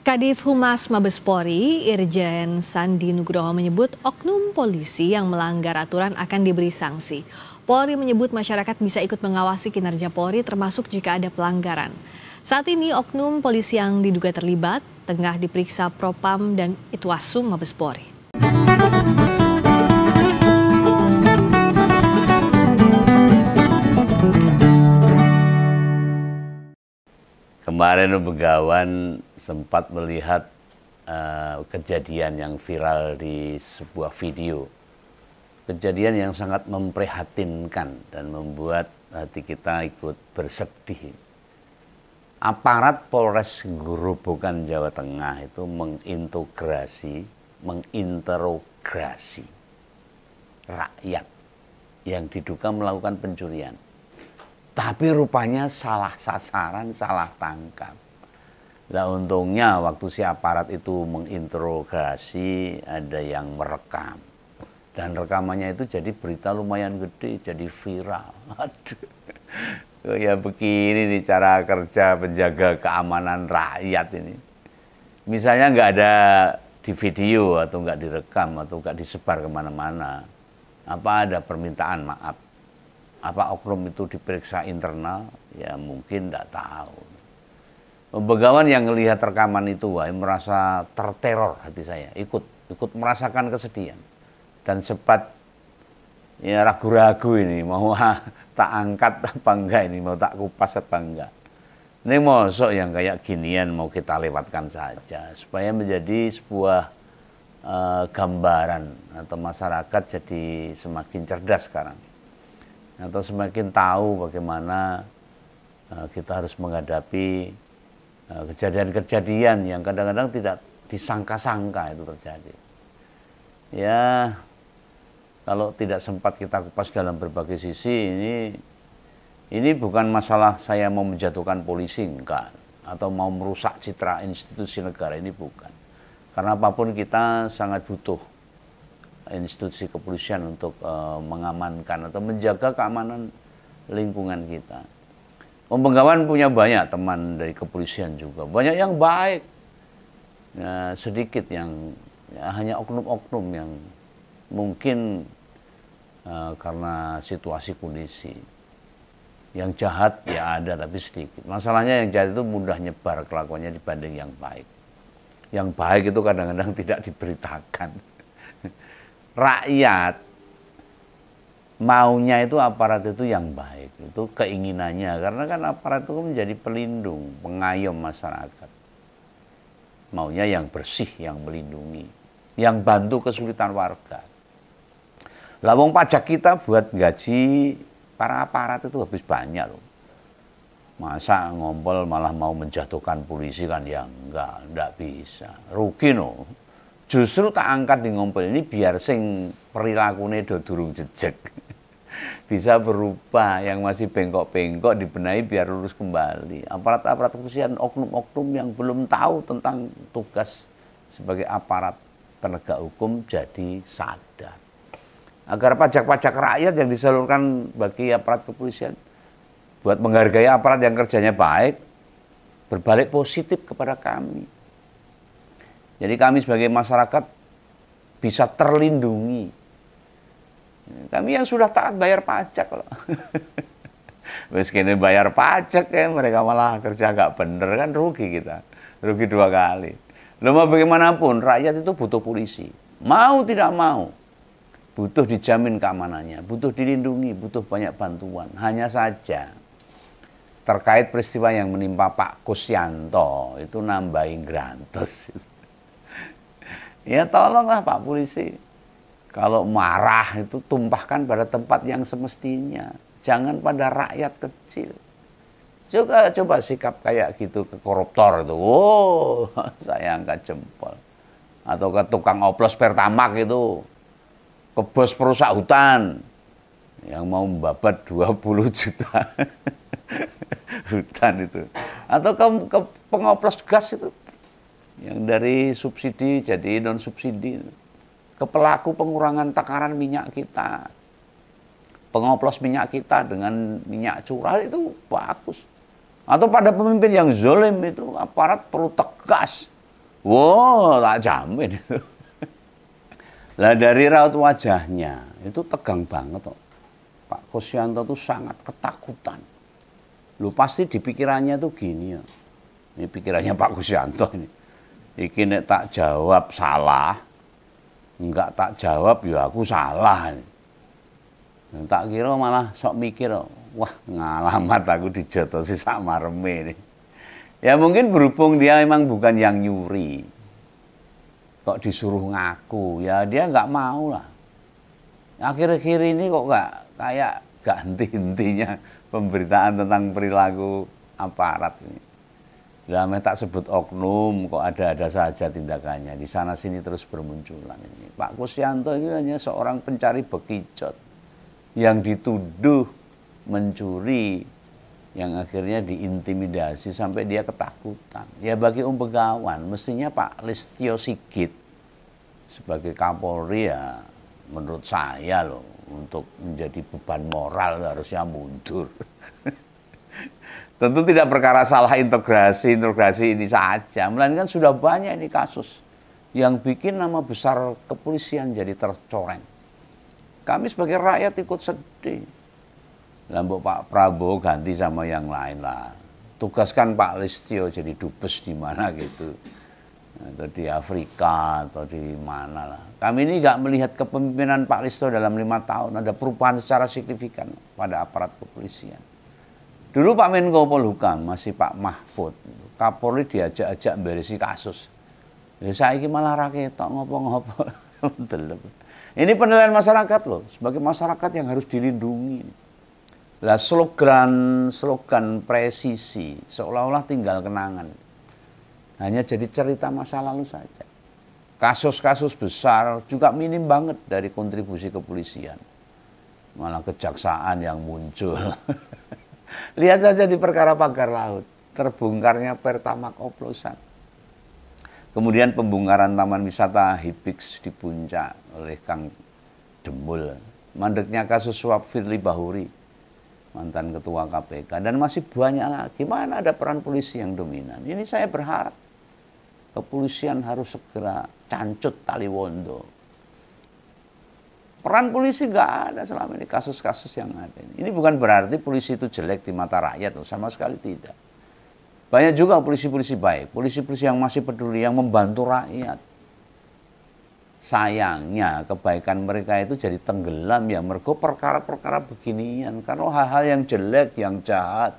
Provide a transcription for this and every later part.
Kadif Humas Mabes Polri, Irjen Sandi Nugroho menyebut oknum polisi yang melanggar aturan akan diberi sanksi. Polri menyebut masyarakat bisa ikut mengawasi kinerja Polri termasuk jika ada pelanggaran. Saat ini oknum polisi yang diduga terlibat tengah diperiksa Propam dan Itwasum Mabes Polri. Kemarin Begawan sempat melihat kejadian yang viral di sebuah video. Kejadian yang sangat memprihatinkan dan membuat hati kita ikut bersedih. Aparat Polres Grobogan Jawa Tengah itu menginterogasi rakyat yang diduga melakukan pencurian. Tapi rupanya salah sasaran, salah tangkap. Nah untungnya waktu si aparat itu menginterogasi ada yang merekam. Dan rekamannya itu jadi berita lumayan gede, jadi viral. Aduh, ya begini nih cara kerja penjaga keamanan rakyat ini. Misalnya nggak ada di video atau nggak direkam atau nggak disebar kemana-mana. Apa ada permintaan maaf? Apa oknum itu diperiksa internal? Ya mungkin tidak tahu. Begawan yang melihat rekaman itu, wah, merasa terteror hati saya. Ikut merasakan kesedihan. Dan sempat ya ragu-ragu ini, mau tak angkat apa enggak ini, mau tak kupas apa enggak. Ini mosok yang kayak ginian mau kita lewatkan saja. Supaya menjadi sebuah gambaran atau masyarakat jadi semakin cerdas sekarang. Atau semakin tahu bagaimana kita harus menghadapi kejadian-kejadian yang kadang-kadang tidak disangka-sangka itu terjadi. Ya, kalau tidak sempat kita kupas dalam berbagai sisi, ini bukan masalah saya mau menjatuhkan polisi, enggak, atau mau merusak citra institusi negara, ini bukan. Karena apapun kita sangat butuh institusi kepolisian untuk mengamankan atau menjaga keamanan lingkungan kita. Begawan punya banyak teman dari kepolisian juga, banyak yang baik, ya, sedikit yang ya, hanya oknum-oknum yang mungkin karena situasi kondisi. Yang jahat ya ada tapi sedikit. Masalahnya yang jahat itu mudah nyebar kelakuannya dibanding yang baik. Yang baik itu kadang-kadang tidak diberitakan. Rakyat maunya itu aparat itu yang baik, itu keinginannya, karena kan aparat itu menjadi pelindung, pengayom masyarakat. Maunya yang bersih, yang melindungi, yang bantu kesulitan warga. Lah wong pajak kita buat gaji para aparat itu habis banyak loh. Masa ngompol malah mau menjatuhkan polisi kan ya enggak bisa. Rugi no. Justru tak angkat di ngompol ini biar sing perilakunya do durung jejeg. Bisa berubah, yang masih bengkok-bengkok dibenahi biar lurus kembali. Aparat-aparat kepolisian, oknum-oknum yang belum tahu tentang tugas sebagai aparat penegak hukum jadi sadar. Agar pajak-pajak rakyat yang disalurkan bagi aparat kepolisian buat menghargai aparat yang kerjanya baik, berbalik positif kepada kami. Jadi kami sebagai masyarakat bisa terlindungi. Kami yang sudah taat bayar pajak loh. Meskipun bayar pajak ya mereka malah kerja nggak bener kan rugi kita. Rugi 2 kali. Loh mau bagaimanapun rakyat itu butuh polisi. Mau tidak mau. Butuh dijamin keamanannya, butuh dilindungi, butuh banyak bantuan. Hanya saja terkait peristiwa yang menimpa Pak Kusyanto itu nambahin grantes. Ya tolonglah Pak Polisi, kalau marah itu tumpahkan pada tempat yang semestinya, jangan pada rakyat kecil. Coba sikap kayak gitu ke koruptor itu, oh saya angkat jempol. Atau ke tukang oplos Pertamak itu, ke bos perusak hutan yang mau membabat 20 juta hutan itu. Atau ke pengoplos gas itu, yang dari subsidi jadi non subsidi, ke pelaku pengurangan takaran minyak kita, pengoplos minyak kita dengan minyak curah itu bagus. Atau pada pemimpin yang zolim itu aparat perlu tegas, Wow, tak jamin itu. Lah dari raut wajahnya itu tegang banget kok. Pak Kusyanto tuh sangat ketakutan. Lu pasti di pikirannya tuh gini ya. Ini pikirannya Pak Kusyanto ini. Iki nek tak jawab salah, enggak tak jawab ya aku salah. Tak kira malah sok mikir, wah ngalamat aku dijotosi sak mareme ini. Ya mungkin berhubung dia memang bukan yang nyuri. Kok disuruh ngaku, ya dia nggak mau lah. Akhir-akhir ini kok nggak henti-hentinya pemberitaan tentang perilaku aparat ini. Lama tak sebut oknum, kok ada saja tindakannya. Di sana sini terus bermunculan ini. Pak Kusyanto ini hanya seorang pencari bekicot yang dituduh mencuri, yang akhirnya diintimidasi sampai dia ketakutan. Ya bagi Begawan, mestinya Pak Listio Sigit sebagai Kapolri ya menurut saya loh, untuk menjadi beban moral harusnya mundur. Tentu tidak perkara salah integrasi ini saja, melainkan sudah banyak ini kasus yang bikin nama besar kepolisian jadi tercoreng. Kami sebagai rakyat ikut sedih. Lambok Pak Prabowo ganti sama yang lain lah. Tugaskan Pak Listio jadi dubes di mana gitu. Atau di Afrika atau di mana lah. Kami ini nggak melihat kepemimpinan Pak Listio dalam 5 tahun ada perubahan secara signifikan pada aparat kepolisian. Dulu Pak Menko Polhukam masih Pak Mahfud, Kapolri diajak-ajak berisi kasus. Ya saya ini malah rakyat ngopo-ngopo. Ini penilaian masyarakat loh, sebagai masyarakat yang harus dilindungi. Lah slogan presisi seolah-olah tinggal kenangan. Hanya jadi cerita masa lalu saja. Kasus-kasus besar juga minim banget dari kontribusi kepolisian. Malah kejaksaan yang muncul. Lihat saja di perkara pagar laut, terbongkarnya Pertamak oplosan. Kemudian pembongkaran taman wisata Hibix di Puncak oleh Kang Demul. Mandeknya kasus suap Firly Bahuri, mantan ketua KPK. Dan masih banyak lagi. Mana ada peran polisi yang dominan. Ini saya berharap kepolisian harus segera cancut tali wondo. Peran polisi nggak ada selama ini, kasus-kasus yang ada ini. Ini bukan berarti polisi itu jelek di mata rakyat, sama sekali tidak. Banyak juga polisi-polisi baik, polisi-polisi yang masih peduli, yang membantu rakyat. Sayangnya kebaikan mereka itu jadi tenggelam ya, mergo perkara-perkara beginian. Karena hal-hal yang jelek, yang jahat,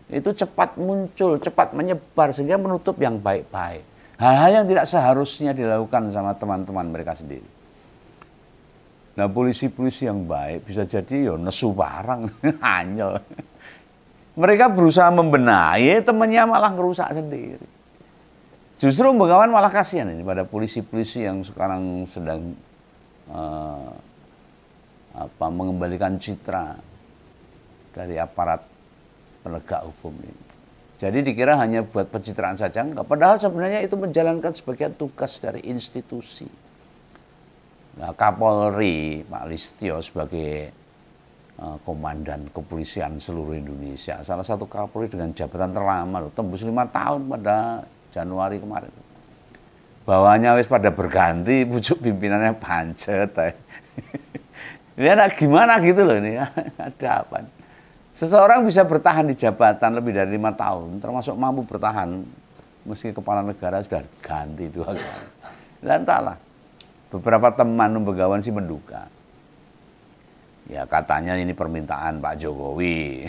itu cepat muncul, cepat menyebar, sehingga menutup yang baik-baik. Hal-hal yang tidak seharusnya dilakukan sama teman-teman mereka sendiri. Nah polisi-polisi yang baik bisa jadi ya nesu barang, anyel. Mereka berusaha membenahi, temannya malah ngerusak sendiri. Justru Begawan malah kasihan ini pada polisi-polisi yang sekarang sedang mengembalikan citra dari aparat penegak hukum ini. Jadi dikira hanya buat pencitraan saja, enggak. Padahal sebenarnya itu menjalankan sebagian tugas dari institusi. Nah, Kapolri, Pak Listio sebagai komandan kepolisian seluruh Indonesia, salah satu Kapolri dengan jabatan terlama, tembus 5 tahun pada Januari kemarin. Bawahnya wis pada berganti, pucuk pimpinannya pancet. Ini ada gimana gitu loh ini, ada apa? Seseorang bisa bertahan di jabatan lebih dari 5 tahun, termasuk mampu bertahan meski kepala negara sudah ganti 2 kali. Dan entahlah. Beberapa teman Begawan sih menduga. Ya katanya ini permintaan Pak Jokowi,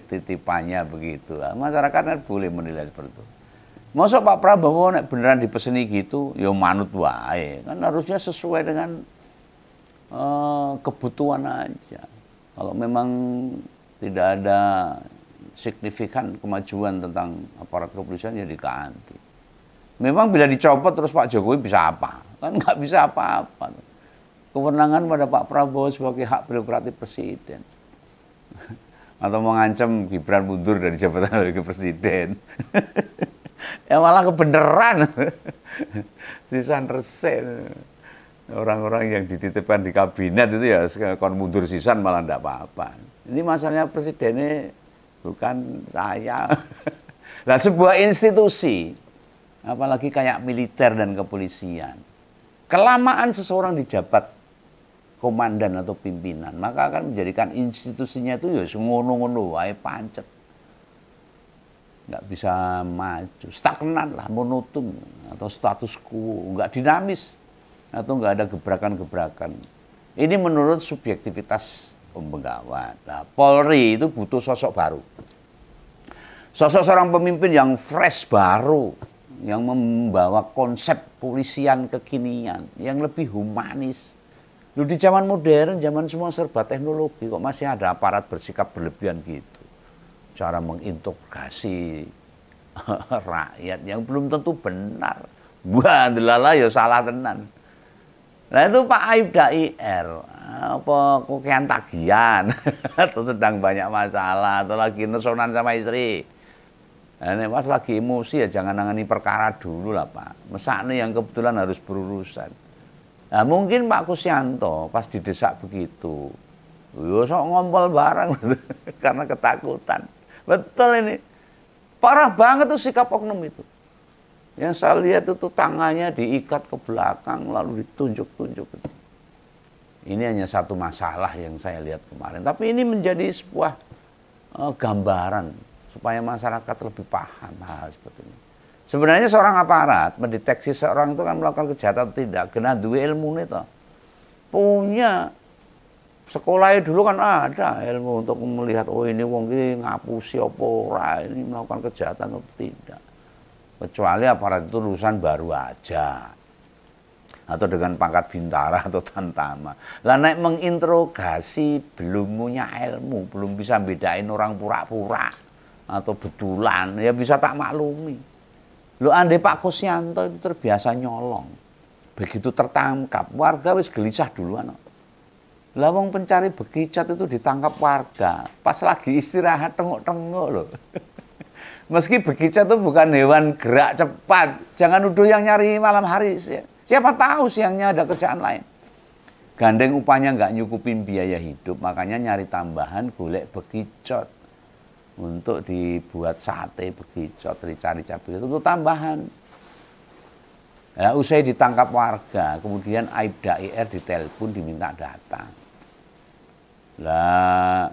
titipannya begitu. Masyarakat kan boleh menilai seperti itu. Masa Pak Prabowo nek beneran dipeseni gitu, ya manut wae. Kan harusnya sesuai dengan kebutuhan aja. Kalau memang tidak ada signifikan kemajuan tentang aparat kepolisian ya diganti. Memang bila dicopot terus Pak Jokowi bisa apa? Kan nggak bisa apa-apa. Kewenangan pada Pak Prabowo sebagai hak prerogatif presiden. Atau mau ngancam Gibran mundur dari jabatan sebagai presiden. Ya malah kebenaran. Sisan resen. Orang-orang yang dititipkan di kabinet itu ya kon mundur sisan malah enggak apa-apa. Ini masalahnya presidennya bukan saya. Nah sebuah institusi apalagi kayak militer dan kepolisian. Kelamaan seseorang dijabat komandan atau pimpinan, maka akan menjadikan institusinya itu ya ngono-ngono wae pancet. Nggak bisa maju, stagnan lah, monoton atau status quo, nggak dinamis atau nggak ada gebrakan-gebrakan. Ini menurut subjektivitas Om Benggawat. Nah, Polri itu butuh sosok baru. Sosok seorang pemimpin yang fresh baru, yang membawa konsep polisian kekinian, yang lebih humanis. Lu di zaman modern, zaman semua serba teknologi, kok masih ada aparat bersikap berlebihan gitu. Cara menginterogasi rakyat yang belum tentu benar. Wah, delala ya salah tenan. Nah itu Pak Aibda IR, apa kokean tagihan, atau sedang banyak masalah, atau lagi nesonan sama istri. Nah, ini pas lagi emosi ya jangan nangani perkara dulu lah Pak. Mesakne yang kebetulan harus berurusan. Nah mungkin Pak Kusyanto pas didesak begitu, yo sok ngompol barang karena ketakutan. Betul ini, parah banget tuh sikap oknum itu. Yang saya lihat itu tangannya diikat ke belakang lalu ditunjuk-tunjuk. Ini hanya satu masalah yang saya lihat kemarin. Tapi ini menjadi sebuah gambaran supaya masyarakat lebih paham hal seperti ini. Sebenarnya seorang aparat mendeteksi seorang itu kan melakukan kejahatan atau tidak, kena dua ilmu itu. Punya sekolahnya dulu kan ada ilmu untuk melihat oh ini wong ini ngapusi apa ora, ini melakukan kejahatan atau tidak. Kecuali aparat itu lulusan baru aja. Atau dengan pangkat bintara atau tantama. Lah naik menginterogasi belum punya ilmu, belum bisa bedain orang pura-pura atau betulan, ya bisa tak maklumi. Lo andai Pak Kusyanto itu terbiasa nyolong. Begitu tertangkap, warga wis gelisah duluan. Lah wong pencari bekicot itu ditangkap warga, pas lagi istirahat tengok-tengok loh. Meski bekicot itu bukan hewan gerak cepat, jangan nuduh yang nyari malam hari. Siapa tahu siangnya ada kerjaan lain. Gandeng upahnya nggak nyukupin biaya hidup, makanya nyari tambahan golek bekicot. Untuk dibuat sate bekicot, rica-rica bekicot, itu tambahan. Nah, usai ditangkap warga, kemudian Aibda IR ditelepon diminta datang. Lah,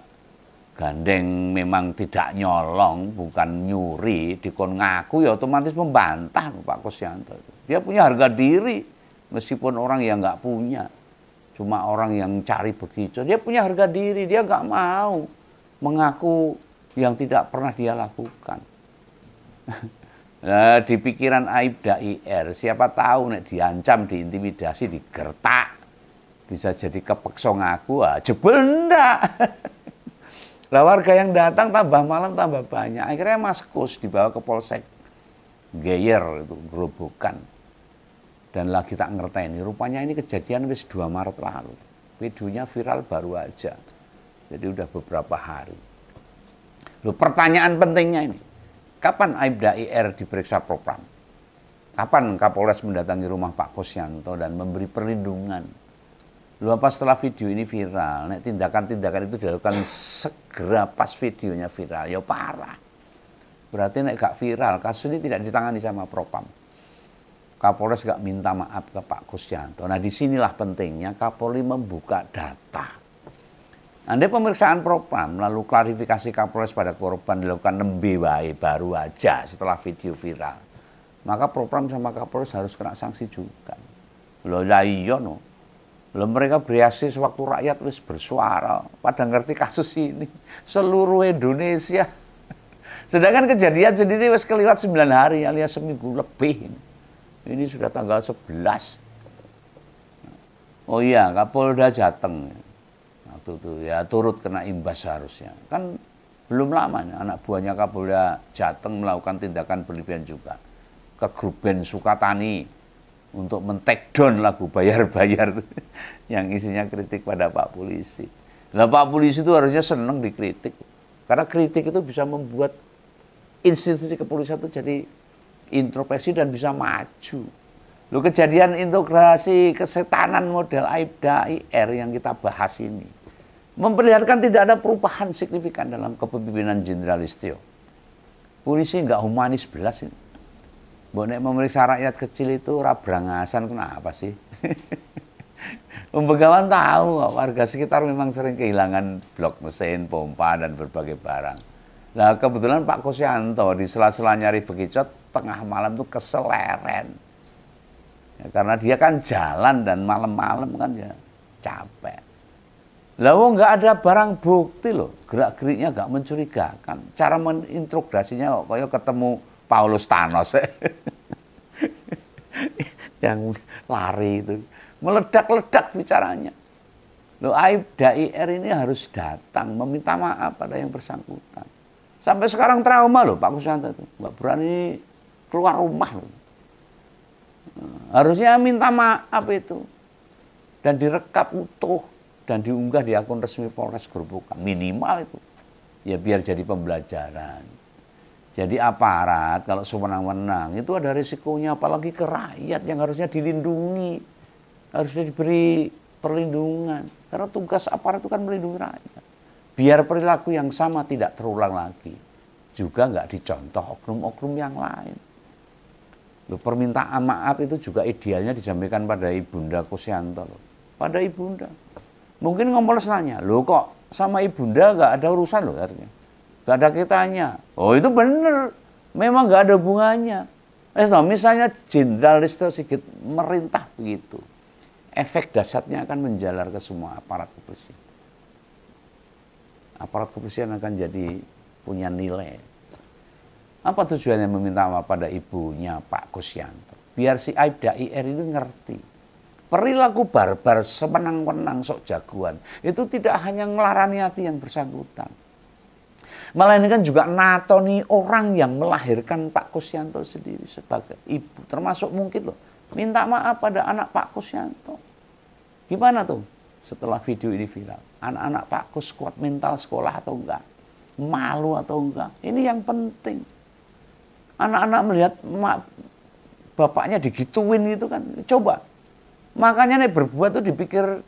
Gandeng memang tidak nyolong, bukan nyuri, dikon ngaku ya otomatis membantah Pak Kusyanto. Dia punya harga diri, meskipun orang yang nggak punya. Cuma orang yang cari bekicot, dia punya harga diri, dia nggak mau mengaku yang tidak pernah dia lakukan. Nah, di pikiran Aibda IR, siapa tahu nek diancam, diintimidasi, digertak, bisa jadi kepeksa ngaku, jebul ndak. Lah warga yang datang tambah malam tambah banyak. Akhirnya Mas Kus dibawa ke Polsek Geyer itu gerobokan. Dan lagi tak ngerteni, rupanya ini kejadian wis 2 Maret lalu. Videonya viral baru aja. Jadi udah beberapa hari. Loh, pertanyaan pentingnya ini, kapan Aibda IR diperiksa Propam? Kapan Kapolres mendatangi rumah Pak Kusyanto dan memberi perlindungan? Loh, apa setelah video ini viral, nek tindakan-tindakan itu dilakukan segera pas videonya viral, ya parah. Berarti nek gak viral, kasus ini tidak ditangani sama Propam. Kapolres gak minta maaf ke Pak Kusyanto. Nah disinilah pentingnya Kapolri membuka data. Andai pemeriksaan Propam lalu klarifikasi Kapolres pada korban dilakukan nembe wae baru aja setelah video viral, maka Propam sama Kapolres harus kena sanksi juga. Loh lah iya no. Loh, mereka bereaksi sewaktu rakyat wis bersuara pada ngerti kasus ini seluruh Indonesia. Sedangkan kejadian sendiri wis kelewat 9 hari alias seminggu lebih. Ini sudah tanggal 11. Oh iya, Kapolda Jateng waktu itu ya turut kena imbas seharusnya. Kan belum lama nih, anak buahnya Kapolda Jateng melakukan tindakan berlebihan juga ke grup band Sukatani untuk men-take down lagu Bayar-Bayar yang isinya kritik pada Pak Polisi. Nah Pak Polisi itu harusnya senang dikritik. Karena kritik itu bisa membuat institusi kepolisian itu jadi introspeksi dan bisa maju. Loh, kejadian integrasi kesetanan model Aibda IR yang kita bahas ini memperlihatkan tidak ada perubahan signifikan dalam kepemimpinan Jenderal Listio. Polisi nggak humanis belas ini. Mbok nek memeriksa rakyat kecil itu ora brangasan kenapa sih? Begawan tahu kok, warga sekitar memang sering kehilangan blok mesin, pompa, dan berbagai barang. Nah kebetulan Pak Kusyanto di sela-sela nyari bekicot tengah malam tuh keseleren. Ya, karena dia kan jalan dan malam-malam kan ya capek. Lalu nggak ada barang bukti loh, gerak-geriknya nggak mencurigakan. Cara mengintrogasinya kok kayak ketemu Paulus Thanos yang lari itu. Meledak-ledak bicaranya. Loh, Aibda IR ini harus datang meminta maaf pada yang bersangkutan. Sampai sekarang trauma loh Pak Kusyanto itu. Nggak berani keluar rumah loh. Harusnya minta maaf itu. Dan direkap utuh. Dan diunggah di akun resmi Polres Grobogan. Minimal itu. Ya biar jadi pembelajaran. Jadi aparat kalau sewenang-wenang itu ada risikonya. Apalagi ke rakyat yang harusnya dilindungi. Harusnya diberi perlindungan. Karena tugas aparat itu kan melindungi rakyat. Biar perilaku yang sama tidak terulang lagi. Juga nggak dicontoh oknum-oknum yang lain. Loh, permintaan maaf itu juga idealnya disampaikan pada Ibunda Kusyanto. Pada Ibunda. Mungkin Kompolnas nanya, loh kok sama Ibunda nggak ada urusan loh katanya. Nggak ada kitanya. Oh itu bener. Memang nggak ada hubungannya. Misalnya Jenderal Listio Sigit merintah begitu. Efek dasarnya akan menjalar ke semua aparat kepolisian. Aparat kepolisian akan jadi punya nilai. Apa tujuannya meminta maaf pada ibunya Pak Kusyanto? Biar si Aibda IR ini ngerti. Perilaku barbar semenang-menang sok jagoan. Itu tidak hanya ngelarani hati yang bersangkutan. Malah ini kan juga natoni orang yang melahirkan Pak Kusyanto sendiri sebagai ibu. Termasuk mungkin loh. Minta maaf pada anak Pak Kusyanto. Gimana tuh setelah video ini viral? Anak-anak Pak Kus kuat mental sekolah atau enggak? Malu atau enggak? Ini yang penting. Anak-anak melihat bapaknya digituin itu kan. Coba. Makanya nih berbuat tuh dipikir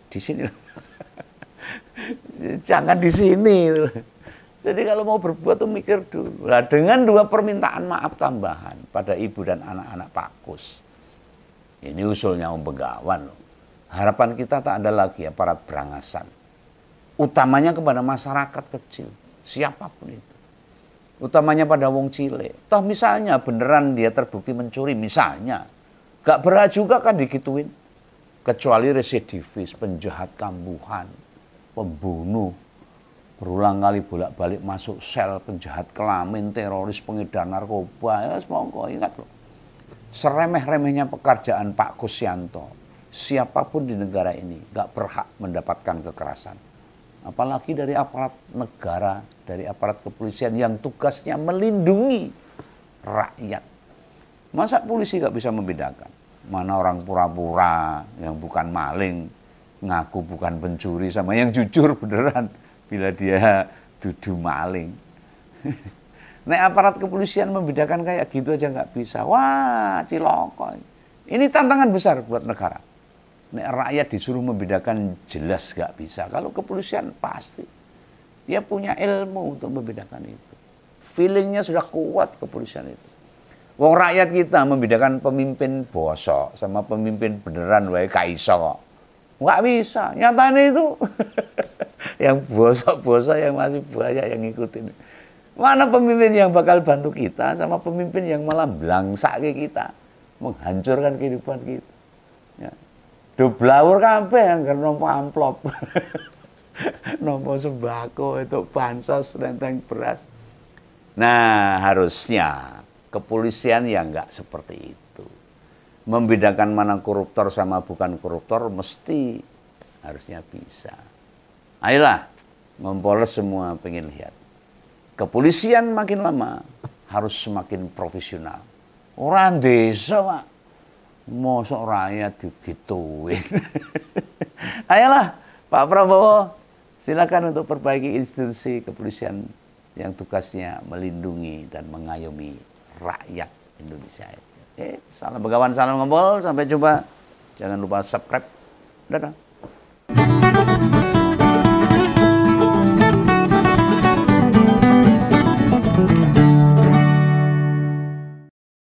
di sini. Jangan di sini. Jadi kalau mau berbuat tuh mikir dulu. Nah, dengan 2 permintaan maaf tambahan pada ibu dan anak-anak Pak Kus. Ini usulnya Om Begawan loh. Harapan kita tak ada lagi aparat berangasan. Utamanya kepada masyarakat kecil. Siapapun itu. Utamanya pada wong cilik. Toh misalnya beneran dia terbukti mencuri misalnya. Gak berhak juga kan digituin. Kecuali residivis, penjahat kambuhan, pembunuh. Berulang kali bolak-balik masuk sel, penjahat kelamin, teroris, pengedar narkoba. Ya semoga ingat loh. Seremeh-remehnya pekerjaan Pak Kusyanto. Siapapun di negara ini gak berhak mendapatkan kekerasan. Apalagi dari aparat negara, dari aparat kepolisian yang tugasnya melindungi rakyat. Masa polisi gak bisa membedakan? Mana orang pura-pura yang bukan maling, ngaku bukan pencuri, sama yang jujur beneran. Bila dia dudu maling. Nek aparat kepolisian membedakan kayak gitu aja nggak bisa. Wah, ciloko. Ini tantangan besar buat negara. Nek rakyat disuruh membedakan jelas nggak bisa. Kalau kepolisian pasti. Dia punya ilmu untuk membedakan itu. Feelingnya sudah kuat kepolisian itu. Wong rakyat kita membedakan pemimpin bosok sama pemimpin beneran wae kaiso. Nggak bisa. Nyatanya itu yang bosok-bosok yang masih banyak yang ngikutin. Mana pemimpin yang bakal bantu kita sama pemimpin yang malah blangsake kita, menghancurkan kehidupan kita. Ya. Doblawur kabeh yang nompo amplop. Nompo sembako itu bansos renteng beras. Nah, harusnya kepolisian yang nggak seperti itu. Membedakan mana koruptor sama bukan koruptor mesti harusnya bisa. Ayolah, Kompolnas semua pengen lihat. Kepolisian makin lama harus semakin profesional. Orang desa, Pak. Mosok rakyat digituin. Ayolah, Pak Prabowo, silakan untuk perbaiki institusi kepolisian yang tugasnya melindungi dan mengayomi rakyat Indonesia. Salam Begawan, salam Ngompol, sampai jumpa. Jangan lupa subscribe. Dadah.